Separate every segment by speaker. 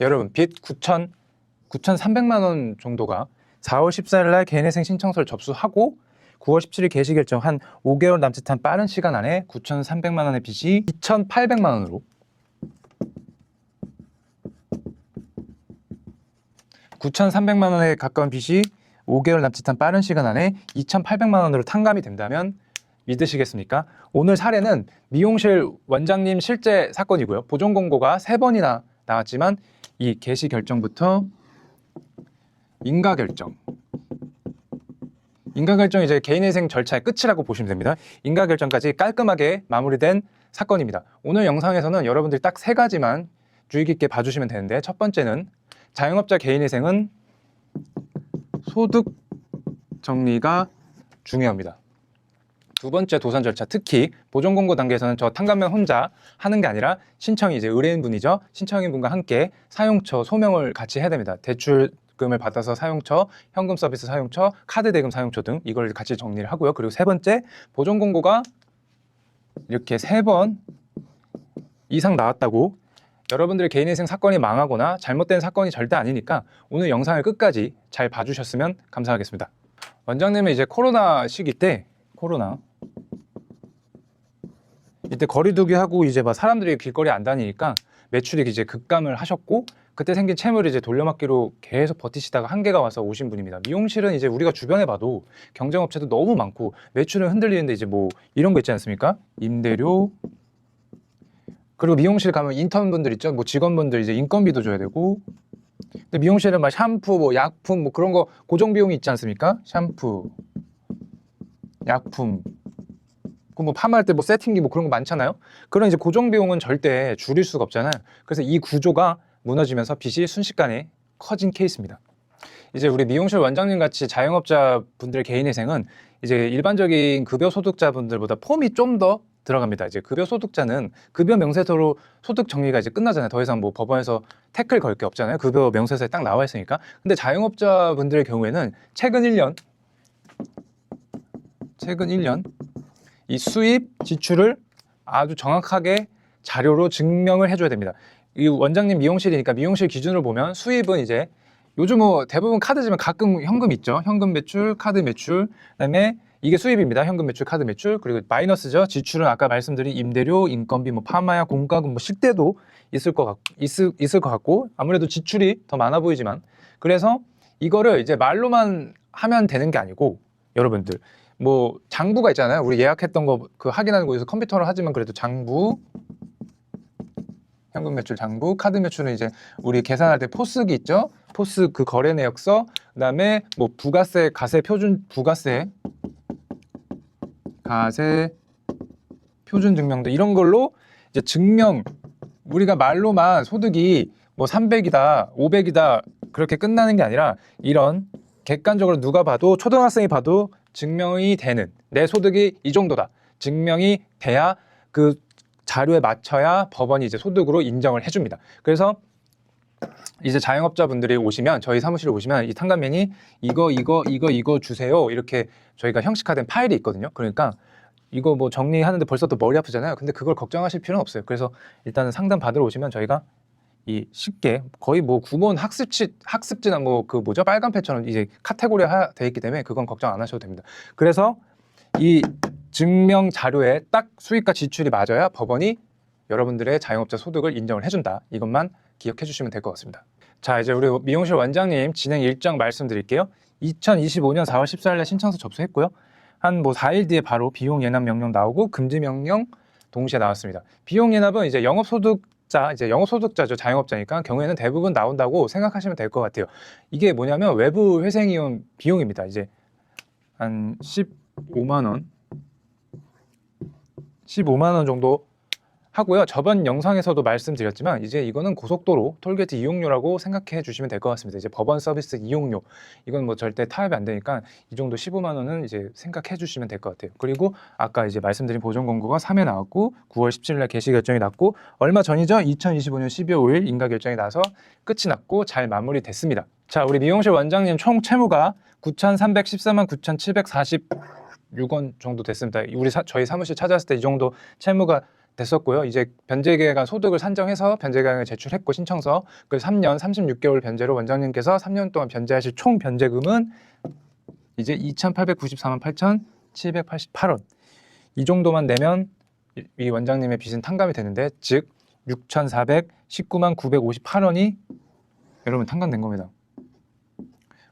Speaker 1: 여러분 빚 9,300만 원 정도가 4월 14일 날 개인회생 신청서를 접수하고 9월 17일 개시 결정 한 5개월 남짓한 빠른 시간 안에 9,300만 원의 빚이 2,800만 원으로 9,300만 원에 가까운 빚이 5개월 남짓한 빠른 시간 안에 2,800만 원으로 탕감이 된다면 믿으시겠습니까? 오늘 사례는 미용실 원장님 실제 사건이고요. 보존 공고가 3번이나 나왔지만 이 개시 결정부터 인가 결정이 이제 개인회생 절차의 끝이라고 보시면 됩니다. 인가 결정까지 깔끔하게 마무리된 사건입니다. 오늘 영상에서는 여러분들이 딱 3가지만 주의 깊게 봐주시면 되는데, 첫 번째는 자영업자 개인회생은 소득 정리가 중요합니다. 두 번째, 도산 절차, 특히 보존 공고 단계에서는 저 탕감면 혼자 하는 게 아니라 신청이 이제 의뢰인분이죠. 신청인분과 함께 사용처 소명을 같이 해야 됩니다. 대출금을 받아서 사용처, 현금 서비스 사용처, 카드 대금 사용처 등 이걸 같이 정리를 하고요. 그리고 세 번째, 보존 공고가 이렇게 3번 이상 나왔다고 여러분들의 개인회생 사건이 망하거나 잘못된 사건이 절대 아니니까 오늘 영상을 끝까지 잘 봐주셨으면 감사하겠습니다. 원장님은 이제 코로나 시기 때 이때 거리두기 하고 이제 막 사람들이 길거리 안 다니니까 매출이 이제 급감을 하셨고, 그때 생긴 채무를 이제 돌려막기로 계속 버티시다가 한계가 와서 오신 분입니다. 미용실은 이제 우리가 주변에 봐도 경쟁업체도 너무 많고 매출은 흔들리는데 이제 뭐 이런 거 있지 않습니까? 임대료, 그리고 미용실 가면 인턴분들 있죠. 뭐 직원분들 이제 인건비도 줘야 되고, 근데 미용실은 막 샴푸, 뭐 약품, 뭐 그런 거 고정 비용이 있지 않습니까? 샴푸, 약품, 뭐 파마할 때 뭐 세팅기 뭐 그런 거 많잖아요. 그런 이제 고정 비용은 절대 줄일 수가 없잖아요. 그래서 이 구조가 무너지면서 빚이 순식간에 커진 케이스입니다. 이제 우리 미용실 원장님 같이 자영업자 분들 개인회생은 이제 일반적인 급여 소득자분들보다 폼이 좀 더 들어갑니다. 이제 급여 소득자는 급여 명세서로 소득 정리가 이제 끝나잖아요. 더 이상 뭐 법원에서 태클 걸 게 없잖아요. 급여 명세서에 딱 나와 있으니까. 근데 자영업자 분들의 경우에는 최근 1년 이 수입, 지출을 아주 정확하게 자료로 증명을 해줘야 됩니다. 이 원장님 미용실이니까 미용실 기준으로 보면 수입은 이제 요즘 뭐 대부분 카드지만 가끔 현금 있죠. 현금 매출, 카드 매출, 그다음에 이게 수입입니다. 현금 매출, 카드 매출. 그리고 마이너스죠. 지출은 아까 말씀드린 임대료, 인건비, 뭐 파마야, 공과금, 뭐 식대도 있을 것 같고 아무래도 지출이 더 많아 보이지만, 그래서 이거를 이제 말로만 하면 되는 게 아니고 여러분들 뭐 장부가 있잖아요. 우리 예약했던 거 그 확인하는 곳에서 컴퓨터로 하지만 그래도 장부, 현금 매출 장부, 카드 매출은 이제 우리 계산할 때 포스기 있죠. 포스 그 거래 내역서, 그다음에 뭐 부가세, 가세 표준 부가세, 가세 표준 증명도 이런 걸로 이제 증명, 우리가 말로만 소득이 뭐 300이다, 500이다 그렇게 끝나는 게 아니라 이런 객관적으로 누가 봐도 초등학생이 봐도 증명이 되는 내 소득이 이 정도다 증명이 돼야 그 자료에 맞춰야 법원이 이제 소득으로 인정을 해줍니다. 그래서 이제 자영업자분들이 오시면 저희 사무실에 오시면 이 탕감면이 이거 주세요 이렇게 저희가 형식화된 파일이 있거든요. 그러니까 이거 뭐 정리하는데 벌써 또 머리 아프잖아요. 근데 그걸 걱정하실 필요는 없어요. 그래서 일단은 상담 받으러 오시면 저희가 이 쉽게 거의 뭐 구몬 학습지나 뭐 그 뭐죠 빨간패처럼 이제 카테고리화 돼 있기 때문에 그건 걱정 안 하셔도 됩니다. 그래서 이 증명 자료에 딱 수입과 지출이 맞아야 법원이 여러분들의 자영업자 소득을 인정을 해준다. 이것만 기억해 주시면 될 것 같습니다. 자, 이제 우리 미용실 원장님 진행 일정 말씀드릴게요. 2025년 4월 14일에 신청서 접수했고요. 한 뭐 4일 뒤에 바로 비용 예납 명령 나오고 금지 명령 동시에 나왔습니다. 비용 예납은 이제 영업소득자죠. 자영업자니까 경우에는 대부분 나온다고 생각하시면 될 것 같아요. 이게 뭐냐면 외부 회생이용 비용입니다. 이제 한 15만 원 정도 하고요. 저번 영상에서도 말씀드렸지만 이제 이거는 고속도로 톨게이트 이용료라고 생각해 주시면 될 것 같습니다. 이제 법원 서비스 이용료, 이건 뭐 절대 타협이 안 되니까 이 정도 15만 원은 이제 생각해 주시면 될 것 같아요. 그리고 아까 이제 말씀드린 보존 공고가 3회 나왔고 9월 17일 날 개시 결정이 났고 얼마 전이죠? 2025년 12월 5일 인가 결정이 나서 끝이 났고 잘 마무리됐습니다. 자, 우리 미용실 원장님 총 채무가 9,314만 9,746원 정도 됐습니다. 저희 사무실 찾아왔을 때 이 정도 채무가 됐었고요. 이제 변제기간 소득을 산정해서 변제기간을 제출했고 신청서 그 3년 36개월 변제로 원장님께서 3년 동안 변제하실 총 변제금은 이제 2,894만 8,788원. 이 정도만 내면 이 원장님의 빚은 탕감이 되는데, 즉 6,419만 958원이 여러분 탕감된 겁니다.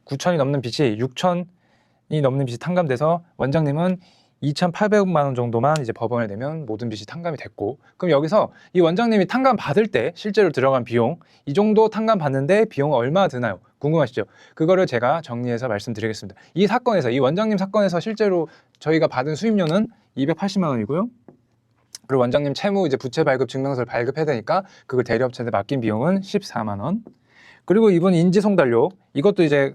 Speaker 1: 9천이 넘는 빚이 6천이 넘는 빚이 탕감돼서 원장님은 2,800만 원 정도만 이제 법원에 내면 모든 빚이 탕감이 됐고, 그럼 여기서 이 원장님이 탕감 받을 때 실제로 들어간 비용, 이 정도 탕감 받는데 비용 얼마 드나요? 궁금하시죠? 그거를 제가 정리해서 말씀드리겠습니다. 이 사건에서, 이 원장님 사건에서 실제로 저희가 받은 수임료는 280만 원이고요. 그리고 원장님 채무 이제 부채 발급 증명서를 발급해야 되니까 그걸 대리업체한테 맡긴 비용은 14만 원. 그리고 이분 인지송달료, 이것도 이제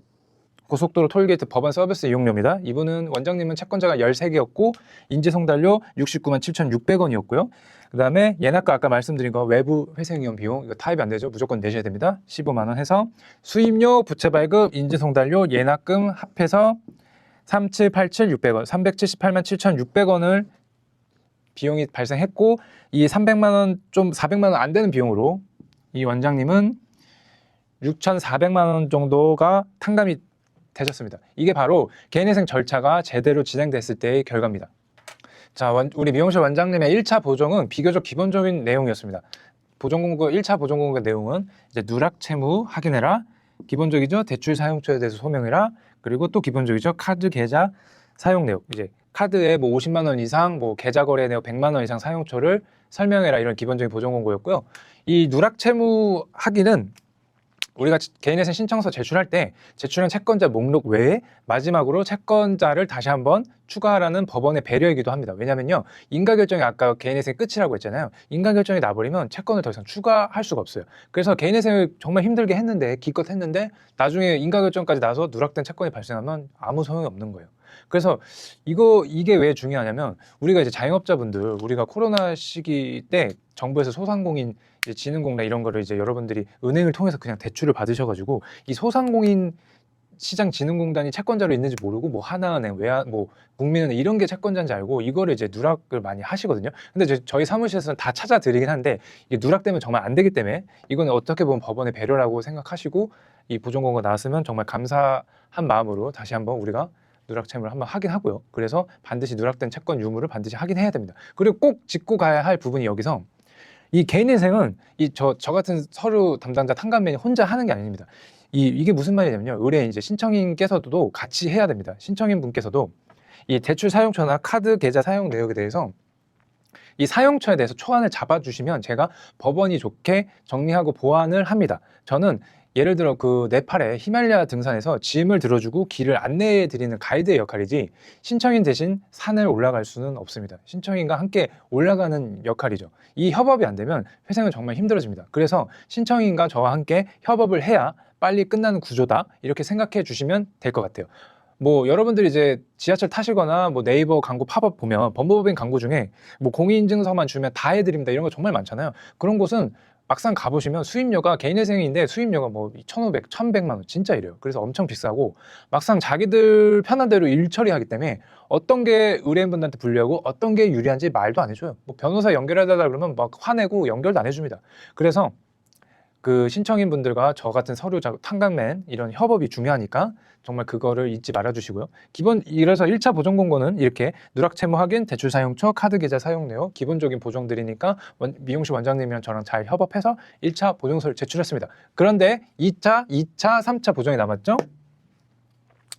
Speaker 1: 고속도로 톨게이트 법원 서비스 이용료입니다. 이분은 원장님은 채권자가 13개였고 인지송달료 69만 7,600원이었고요. 그 다음에 예납과 아까 말씀드린 거 외부 회생위험 비용, 이거 타입이 안 되죠. 무조건 내셔야 됩니다. 15만 원 해서 수임료, 부채발급, 인지송달료, 예납금 합해서 3787,600원, 378만 7,600원을 비용이 발생했고, 이 300만 원, 좀 400만 원 안 되는 비용으로 이 원장님은 6,400만 원 정도가 탕감이 되셨습니다. 이게 바로 개인회생 절차가 제대로 진행됐을 때의 결과입니다. 자, 우리 미용실 원장님의 1차 보정은 비교적 기본적인 내용이었습니다. 보정공고 1차 보정공고의 내용은 이제 누락 채무 확인해라, 기본적이죠. 대출 사용처에 대해서 소명해라, 그리고 또 기본적이죠. 카드 계좌 사용 내역, 이제 카드에 뭐 50만 원 이상, 뭐 계좌 거래 내역 100만 원 이상 사용처를 설명해라, 이런 기본적인 보정공고였고요. 이 누락 채무 확인은 우리가 개인회생 신청서 제출할 때 제출한 채권자 목록 외에 마지막으로 채권자를 다시 한번 추가하라는 법원의 배려이기도 합니다. 왜냐면요, 인가결정이 아까 개인회생 끝이라고 했잖아요. 인가결정이 나버리면 채권을 더 이상 추가할 수가 없어요. 그래서 개인회생을 정말 힘들게 했는데, 기껏 했는데 나중에 인가결정까지 나서 누락된 채권이 발생하면 아무 소용이 없는 거예요. 그래서 이게 왜 중요하냐면, 우리가 이제 자영업자분들, 우리가 코로나 시기 때 정부에서 소상공인 이제 지능공단 이런 거를 이제 여러분들이 은행을 통해서 그냥 대출을 받으셔가지고, 이 소상공인 시장 진흥공단이 채권자로 있는지 모르고 뭐 하나은행, 뭐 국민은행 이런 게 채권자인지 알고 이거를 이제 누락을 많이 하시거든요. 근데 저희 사무실에서는 다 찾아드리긴 한데, 이게 누락되면 정말 안 되기 때문에 이거는 어떻게 보면 법원의 배려라고 생각하시고, 이 보정공고가 나왔으면 정말 감사한 마음으로 다시 한번 우리가 누락 채무를 한번 확인하고요. 그래서 반드시 누락된 채권 유무를 반드시 확인해야 됩니다. 그리고 꼭 짚고 가야 할 부분이, 여기서 이 개인회생은 저 같은 서류 담당자 탕감맨이 혼자 하는 게 아닙니다. 이게 무슨 말이냐면요, 의뢰인 이제 신청인께서도 같이 해야 됩니다. 신청인 분께서도 이 대출 사용처나 카드 계좌 사용 내역에 대해서 이 사용처에 대해서 초안을 잡아주시면 제가 법원이 좋게 정리하고 보완을 합니다. 저는 예를 들어 그 네팔의 히말라야 등산에서 짐을 들어주고 길을 안내해 드리는 가이드의 역할이지, 신청인 대신 산을 올라갈 수는 없습니다. 신청인과 함께 올라가는 역할이죠. 이 협업이 안 되면 회생은 정말 힘들어집니다. 그래서 신청인과 저와 함께 협업을 해야 빨리 끝나는 구조다, 이렇게 생각해 주시면 될 것 같아요. 뭐 여러분들이 이제 지하철 타시거나 뭐 네이버 광고 팝업 보면 법무법인 광고 중에 뭐 공인인증서만 주면 다 해드립니다, 이런 거 정말 많잖아요. 그런 곳은 막상 가보시면 수임료가, 개인회생인데 수임료가 뭐 1,500, 1,100만 원 진짜 이래요. 그래서 엄청 비싸고, 막상 자기들 편한 대로 일 처리하기 때문에 어떤 게 의뢰인분들한테 불리하고 어떤 게 유리한지 말도 안 해줘요. 뭐 변호사 연결해달라 그러면 막 화내고 연결도 안 해줍니다. 그래서 그 신청인분들과 저 같은 서류 탕감맨 이런 협업이 중요하니까 정말 그거를 잊지 말아주시고요. 이래서 1차 보정 공고는 이렇게 누락 채무 확인, 대출 사용처, 카드 계좌 사용 내역, 기본적인 보정들이니까 미용실 원장님이랑 저랑 잘 협업해서 1차 보정서를 제출했습니다. 그런데 2차, 3차 보정이 남았죠?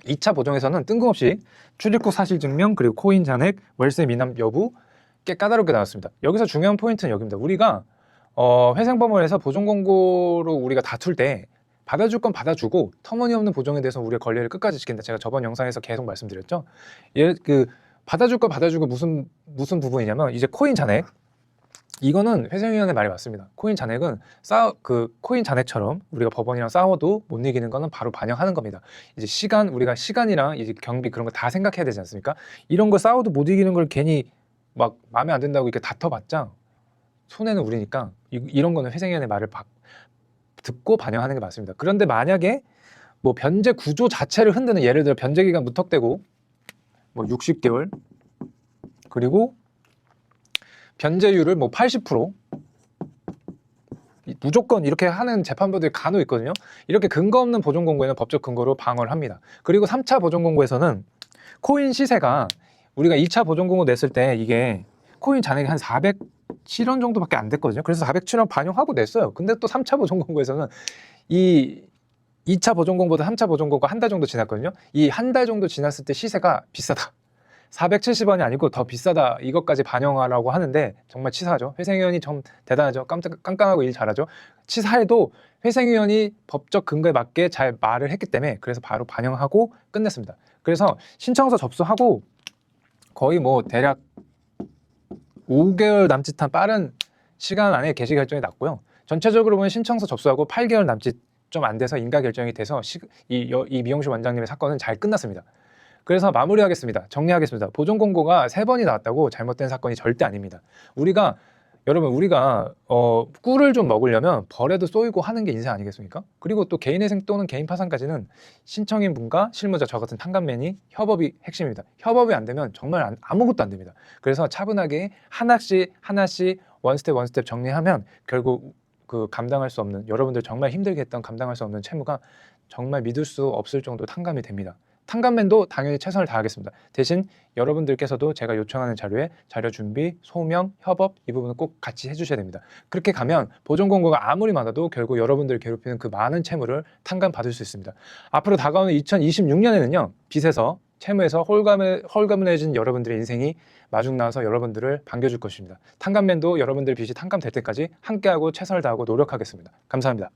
Speaker 1: 2차 보정에서는 뜬금없이 출입국 사실 증명, 그리고 코인 잔액, 월세 미납 여부 꽤 까다롭게 나왔습니다. 여기서 중요한 포인트는 여기입니다. 우리가 회생법원에서 보정공고로 우리가 다툴 때 받아줄 건 받아주고 터무니없는 보정에 대해서 우리가 권리를 끝까지 지킨다. 제가 저번 영상에서 계속 말씀드렸죠. 받아줄 건 받아주고 무슨 부분이냐면, 이제 코인 잔액, 이거는 회생위원회 말이 맞습니다. 코인 잔액은 코인 잔액처럼 우리가 법원이랑 싸워도 못 이기는 거는 바로 반영하는 겁니다. 이제 우리가 시간이랑 이제 경비 그런 거 다 생각해야 되지 않습니까? 이런 거 싸워도 못 이기는 걸 괜히 막 마음에 안 든다고 이렇게 다퉈봤자 손해는 우리니까 이런 거는 회생위원회 말을 듣고 반영하는 게 맞습니다. 그런데 만약에 뭐 변제 구조 자체를 흔드는, 예를 들어 변제 기간 무턱대고 뭐 60개월, 그리고 변제율을 뭐 80% 무조건 이렇게 하는 재판부들이 간혹 있거든요. 이렇게 근거 없는 보존 공고에는 법적 근거로 방어를 합니다. 그리고 3차 보존 공고에서는 코인 시세가 우리가 2차 보존 공고 냈을 때 이게 코인 잔액이 한 407원 정도밖에 안 됐거든요. 그래서 407원 반영하고 냈어요. 근데 또 3차 보존 공고에서는 이 2차 보존 공고보다 3차 보존 공고가 한 달 정도 지났거든요. 이 한 달 정도 지났을 때 시세가 비싸다. 470원이 아니고 더 비싸다. 이것까지 반영하라고 하는데 정말 치사하죠. 회생위원이 좀 대단하죠. 깜깜하고 일 잘하죠. 치사해도 회생위원이 법적 근거에 맞게 잘 말을 했기 때문에 그래서 바로 반영하고 끝냈습니다. 그래서 신청서 접수하고 거의 뭐 대략 5개월 남짓한 빠른 시간 안에 개시 결정이 났고요. 전체적으로 보면 신청서 접수하고 8개월 남짓 좀 안 돼서 인가 결정이 돼서 이 미용실 원장님의 사건은 잘 끝났습니다. 그래서 마무리하겠습니다. 정리하겠습니다. 보존 공고가 3번이 나왔다고 잘못된 사건이 절대 아닙니다. 여러분 우리가 꿀을 좀 먹으려면 벌에도 쏘이고 하는 게 인생 아니겠습니까? 그리고 또 개인회생 또는 개인 파산까지는 신청인분과 실무자 저 같은 탕감맨이 협업이 핵심입니다. 협업이 안 되면 정말 아무것도 안 됩니다. 그래서 차분하게 하나씩 원스텝 정리하면 결국 그 감당할 수 없는, 여러분들 정말 힘들게 했던 감당할 수 없는 채무가 정말 믿을 수 없을 정도 탕감이 됩니다. 탕감맨도 당연히 최선을 다하겠습니다. 대신 여러분들께서도 제가 요청하는 자료에 자료 준비, 소명, 협업 이 부분은 꼭 같이 해주셔야 됩니다. 그렇게 가면 보존 공고가 아무리 많아도 결국 여러분들을 괴롭히는 그 많은 채무를 탕감받을 수 있습니다. 앞으로 다가오는 2026년에는요. 빚에서 채무에서 홀가분해진 여러분들의 인생이 마중 나와서 여러분들을 반겨줄 것입니다. 탕감맨도 여러분들 빚이 탕감될 때까지 함께하고 최선을 다하고 노력하겠습니다. 감사합니다.